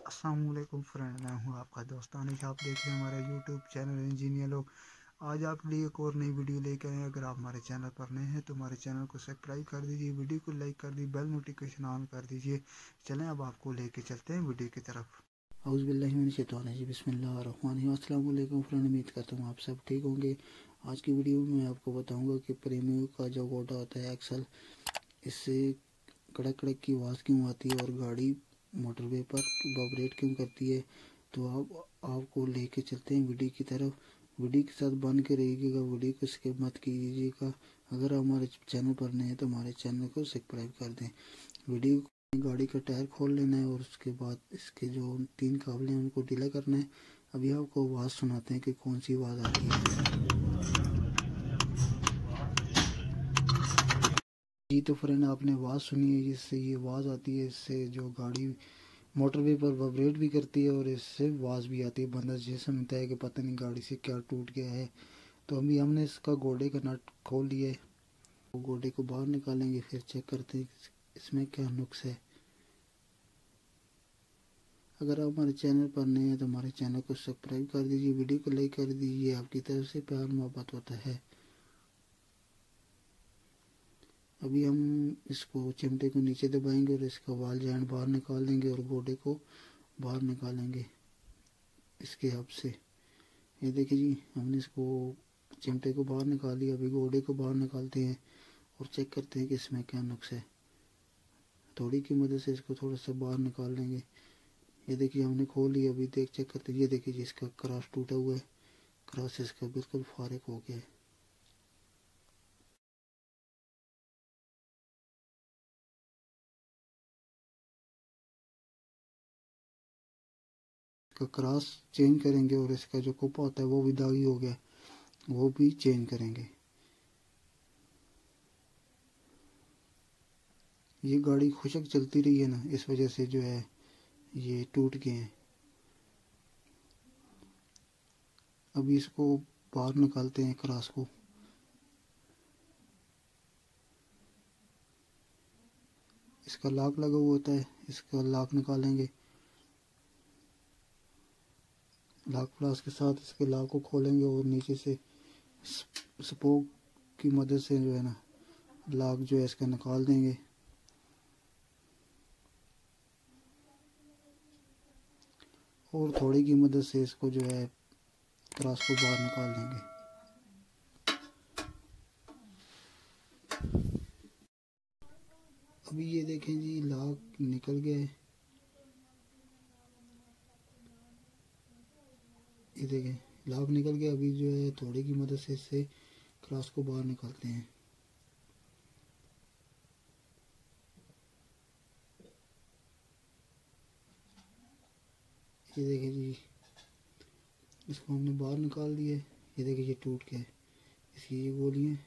अस्सलाम वालेकुम फ्रेंड, मैं हूं आपका दोस्त अनिश। आप देख रहे हैं हमारा यूट्यूब चैनल इंजीनियर लोग। आज आपके लिए एक और नई वीडियो लेकर आए हैं। अगर आप हमारे चैनल पर नए हैं तो हमारे चैनल को सब्सक्राइब कर दीजिए, वीडियो को लाइक कर दीजिए, बेल नोटिफिकेशन ऑन कर दीजिए। चलें अब आपको लेके चलते हैं वीडियो की तरफ। औज़ुबिल्लाहि बिस्मिल्लाहिर्रहमानिर्रहीम। अस्सलाम वालेकुम फ्रेंड, उम्मीद करता हूँ आप सब ठीक होंगे। आज की वीडियो में मैं आपको बताऊँगा कि प्रीमियो का जो गोटा होता है एक्सल, इससे कड़क कड़क की आवाज़ क्यों आती है और गाड़ी मोटरवे पर वाइब्रेट क्यों करती है। तो आपको लेके चलते हैं वीडियो की तरफ। वीडियो के साथ बन के रहिएगा, वीडियो को स्किप मत कीजिएगा। अगर आप हमारे चैनल पर नए हैं तो हमारे चैनल को सब्सक्राइब कर दें। वीडियो गाड़ी का टायर खोल लेना है और उसके बाद इसके जो 3 काबले हैं उनको ढीला करना है। अभी आपको आवाज़ सुनाते हैं कि कौन सी आवाज़ आ रही है। जी तो फ्रेंड, आपने आवाज़ सुनी है, जिससे ये आवाज़ आती है, इससे जो गाड़ी मोटरवे पर वाइब्रेट भी करती है और इससे आवाज़ भी आती है। बंदा ये समझता है कि पता नहीं गाड़ी से क्या टूट गया है। तो अभी हमने इसका गोडे का नट खोल लिया है, वो गोडे को बाहर निकालेंगे, फिर चेक करते हैं इसमें क्या नुक्स है। अगर आप हमारे चैनल पर नए हैं तो हमारे चैनल को सब्सक्राइब कर दीजिए, वीडियो को लाइक कर दीजिए। आपकी तरफ से प्यार मोहब्बत होता है। अभी हम इसको चिमटे को नीचे दबाएंगे और इसका वाल जॉइंट बाहर निकाल देंगे और गोडे को बाहर निकालेंगे इसके हब से। ये देखिए जी, हमने इसको चिमटे को बाहर निकाल लिया। अभी गोडे को बाहर निकालते हैं और चेक करते हैं कि इसमें क्या नुक्स है। थोड़ी की मदद से इसको थोड़ा सा बाहर निकाल लेंगे। ये देखिए हमने खोल लिया। अभी चेक करते हैं। ये देखिए जी, इसका क्रॉस टूटा हुआ है, क्रॉस इसका बिल्कुल फारिग हो गया है। इसका क्रॉस चेंज करेंगे और इसका जो कुप्पा होता है वो भी दागी हो गया, वो भी चेंज करेंगे। ये गाड़ी खुशक चलती रही है ना, इस वजह से जो है ये टूट गए हैं। अभी इसको बाहर निकालते हैं क्रॉस को। इसका लॉक लगा हुआ होता है, इसका लॉक निकालेंगे। लॉक प्लास के साथ इसके लॉक को खोलेंगे और नीचे से स्पोक की मदद से जो है ना लॉक जो है इसका निकाल देंगे। और थोड़ी की मदद से इसको जो है क्रॉस को बाहर निकाल देंगे। अभी ये देखें जी, लॉक निकल गया है। ये देखें लॉक निकल गया। अभी जो है थोड़ी की मदद से इससे क्रॉस को बाहर निकालते हैं। ये देखिए जी, इसको हमने बाहर निकाल दिया है। ये देखिए ये टूट गया है। इसकी ये गोलियाँ,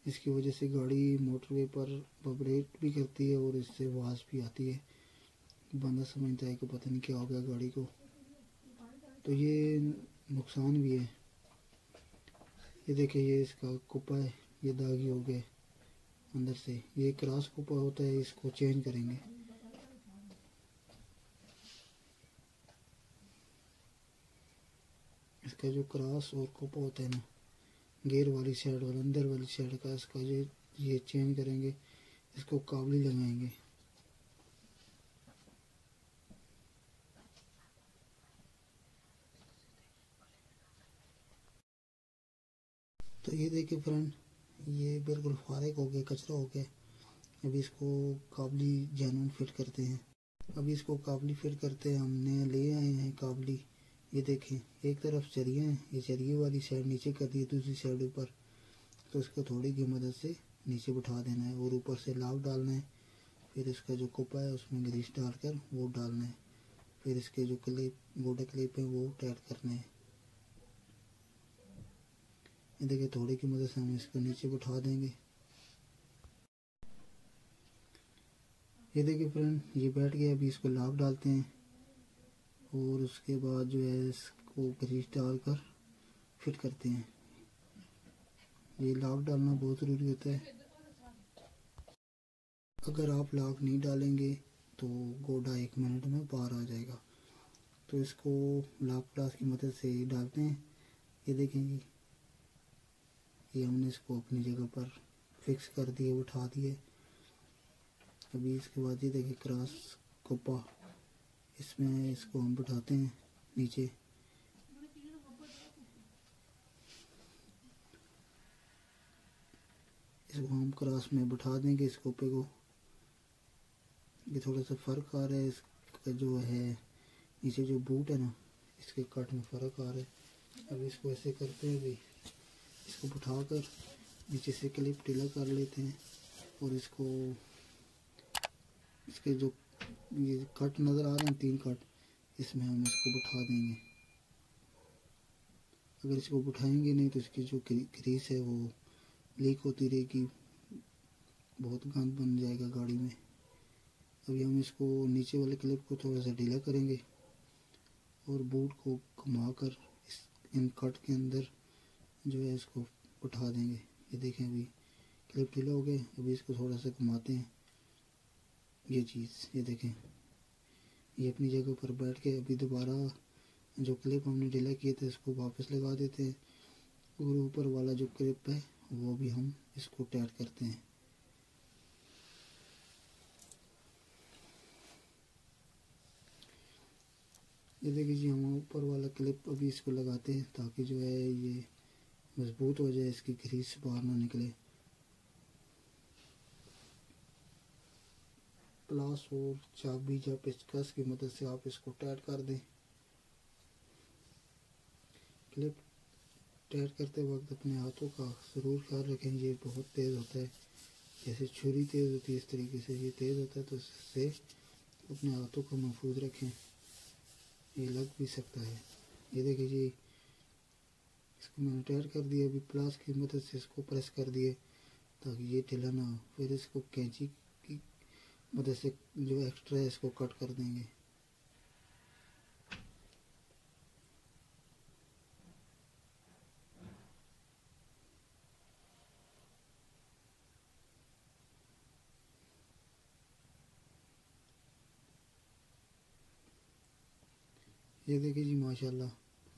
इसकी वजह से गाड़ी मोटरवे पर वाइब्रेट भी करती है और इससे आवाज़ भी आती है। बंदा समझता है कि पता नहीं क्या हो गया गाड़ी को। तो ये नुकसान भी है। ये देखिए ये इसका कुप्पा है, ये दागी हो गया अंदर से। ये क्रॉस कुप्पा होता है, इसको चेंज करेंगे। इसका जो क्रॉस और कुप्पा होता है ना, गेयर वाली साइड और अंदर वाली साइड का, इसका ये चेंज करेंगे। इसको काबली लगाएंगे। तो ये देखिए फ्रेंड, ये बिल्कुल फारिग हो गया, कचरा हो गया। अभी इसको काबली जैनुन फिट करते हैं। अभी इसको काबली फिट करते हैं। हमने ले आए हैं काबली। ये देखें, एक तरफ चरिया है, ये चरिए वाली साइड नीचे कर दी, दूसरी साइड ऊपर। तो इसको थोड़ी की मदद से नीचे बिठा देना है और ऊपर से लॉक डालना है। फिर इसका जो कुप्पा है उसमें ग्रीस डालकर वो डालना है। फिर इसके जो क्लिप, गोल्डन क्लिप है, वो टाइट करने हैं। ये देखिए थोड़ी की मदद से हम इसको नीचे बिठा देंगे। ये देखिए फ्रेंड, ये बैठ गया। अभी इसको लॉक डालते हैं और उसके बाद जो है इसको ग्रीस डालकर फिट करते हैं। ये लॉक डालना बहुत ज़रूरी होता है। अगर आप लॉक नहीं डालेंगे तो गोडा 1 मिनट में बाहर आ जाएगा। तो इसको लॉक प्लास की मदद से डालते हैं। ये देखेंगे, ये हमने इसको अपनी जगह पर फिक्स कर दिए, उठा दिए। अभी इसके बाद ये देखिए क्रॉस कोपा, इसमें इसको हम बिठाते हैं नीचे। इसको हम क्रॉस में बिठा देंगे इस कोपे को। ये थोड़ा सा फ़र्क आ रहा है, इसका जो है नीचे जो बूट है ना, इसके कट में फ़र्क आ रहा है। अब इसको ऐसे करते हैं, भी इसको बिठा कर नीचे से क्लिप ढीला कर लेते हैं और इसको, इसके जो ये कट नज़र आ रहे हैं 3 कट, इसमें हम इसको बिठा देंगे। अगर इसको बिठाएंगे नहीं तो इसकी जो ग्रीस है वो लीक होती रहेगी, बहुत गंद बन जाएगा गाड़ी में। अभी हम इसको नीचे वाले क्लिप को थोड़ा सा ढीला करेंगे और बूट को घुमाकर इन कट के अंदर जो है इसको उठा देंगे। ये देखें, अभी क्लिप ढीला हो गए। अभी इसको थोड़ा सा घुमाते हैं, ये चीज़ ये देखें, ये अपनी जगह पर बैठ के। अभी दोबारा जो क्लिप हमने ढीला किए थे इसको वापस लगा देते हैं और ऊपर वाला जो क्लिप है वो भी हम इसको टाइट करते हैं। ये देखिए जी, हम ऊपर वाला क्लिप अभी इसको लगाते हैं ताकि जो है ये मजबूत हो जाए, इसकी ग्रीस बाहर ना निकले। प्लास और चाबी या पेचकस की मदद से आप इसको टाइट कर दें। क्लिप टाइट करते वक्त अपने हाथों का ज़रूर ख्याल रखें, ये बहुत तेज़ होता है, जैसे छुरी तेज़ होती है इस तरीके से ये तेज़ होता है। तो इससे अपने हाथों को महफूज रखें, ये लग भी सकता है। ये देखिए जी, इसको मैंने टाइट कर दिया। अभी प्लास की मदद से इसको प्रेस कर दिए ताकि ये ढीला ना हो। फिर इसको कैंची की मदद से जो एक्स्ट्रा है इसको कट कर देंगे। ये देखिए जी, माशाल्लाह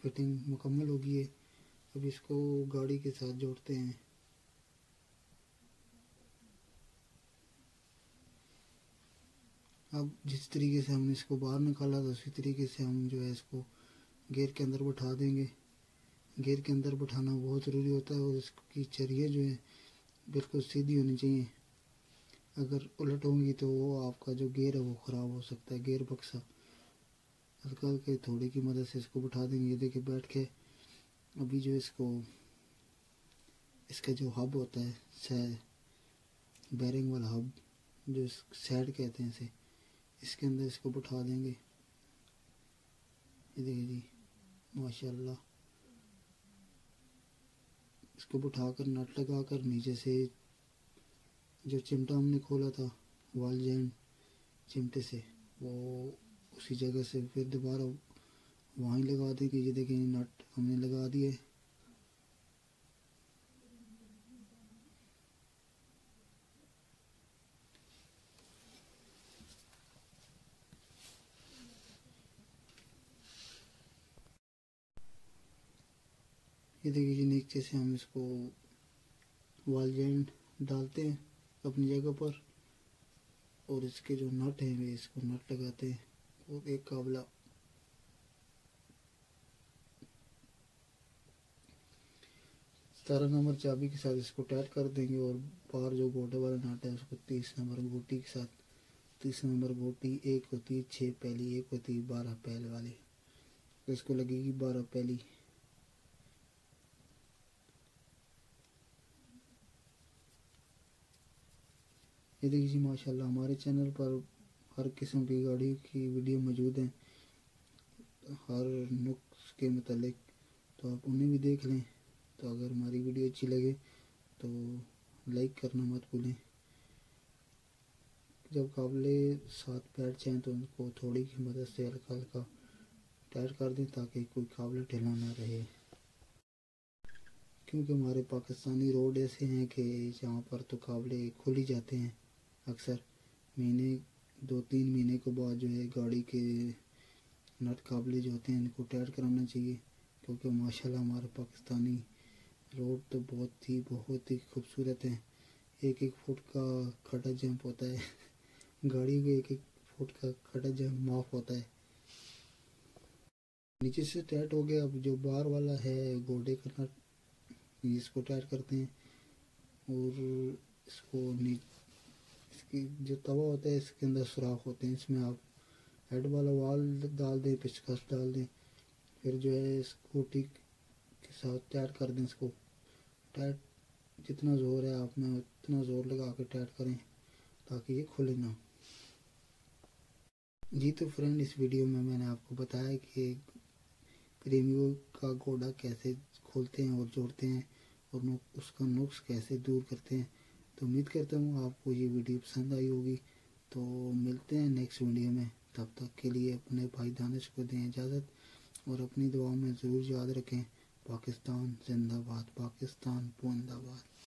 फिटिंग मुकम्मल हो गई है। अब इसको गाड़ी के साथ जोड़ते हैं। अब जिस तरीके से हमने इसको बाहर निकाला था उसी तरीके से हम जो है इसको गियर के अंदर बिठा देंगे। गियर के अंदर बिठाना बहुत ज़रूरी होता है और इसकी चरियाँ जो है बिल्कुल सीधी होनी चाहिए। अगर उलट होंगी तो वो आपका जो गियर है वो ख़राब हो सकता है, गियर बक्सा। हल्का हल्के थोड़ी की मदद से इसको बिठा देंगे। ये देखिए बैठ के। अभी जो इसको, इसका जो हब होता है बैरिंग वाला हब, जो सैड कहते हैं इसे, इसके अंदर इसको बिठा देंगे। ये देखिए जी, माशाल्लाह। इसको बिठाकर नट लगाकर नीचे से जो चिमटा हमने खोला था वॉल जॉइंट चिमटे से, वो उसी जगह से फिर दोबारा वहीं लगा देंगे। ये देखिए नट हमने लगा दिए। ये देखिए जी, नीचे से हम इसको वॉल जॉइंट डालते हैं अपनी जगह पर और इसके जो नट हैं वे इसको नट लगाते हैं और एक काबला 17 नंबर चाबी के साथ इसको टाइट कर देंगे और बाहर जो गोटे वाला नट है उसको 30 नंबर गोटी के साथ, 30 नंबर गोटी एक होती है 6 पहली, एक होती है 12 पहले वाली, तो इसको लगेगी 12 पहली। ये देखिए माशाल्लाह, हमारे चैनल पर हर किस्म की गाड़ी की वीडियो मौजूद हैं, हर नुक्स के मतलब, तो आप उन्हें भी देख लें। तो अगर हमारी वीडियो अच्छी लगे तो लाइक करना मत भूलें। जब काबले साथ बैठ जाएँ तो उनको थोड़ी की मदद से हल्का हल्का टाइट कर दें ताकि कोई काबला ढीला ना रहे, क्योंकि हमारे पाकिस्तानी रोड ऐसे हैं कि जहाँ पर तो काबले खुल ही जाते हैं। अक्सर महीने 2-3 महीने के बाद जो है गाड़ी के नट काबले जो होते हैं इनको टाइट कराना चाहिए, क्योंकि माशाल्लाह हमारे पाकिस्तानी रोड तो बहुत ही खूबसूरत है। 1-1 फुट का खड़ा जंप होता है गाड़ी के 1-1 फुट का खड़ा जंप माफ होता है। नीचे से टाइट हो गया। अब जो बार वाला है गोडे का नट, इसको टाइट करते हैं और इसको इसकी जो तवा होता है इसके अंदर सुराख होते हैं, इसमें आप हेड वाला वाल डाल दें, पेचकस डाल दें, फिर जो है स्कूटी के साथ टाइट कर दें। इसको टाइट जितना ज़ोर है आप में उतना ज़ोर लगा के टाइट करें ताकि ये खुले ना। जी तो फ्रेंड, इस वीडियो में मैंने आपको बताया कि प्रेमियों का घोड़ा कैसे खोलते हैं और जोड़ते हैं और उसका नुक्स कैसे दूर करते हैं। तो उम्मीद करता हूँ आपको ये वीडियो पसंद आई होगी। तो मिलते हैं नेक्स्ट वीडियो में, तब तक के लिए अपने भाई दानिश को दें इजाज़त और अपनी दुआओं में ज़रूर याद रखें। पाकिस्तान जिंदाबाद, पाकिस्तान जिंदाबाद।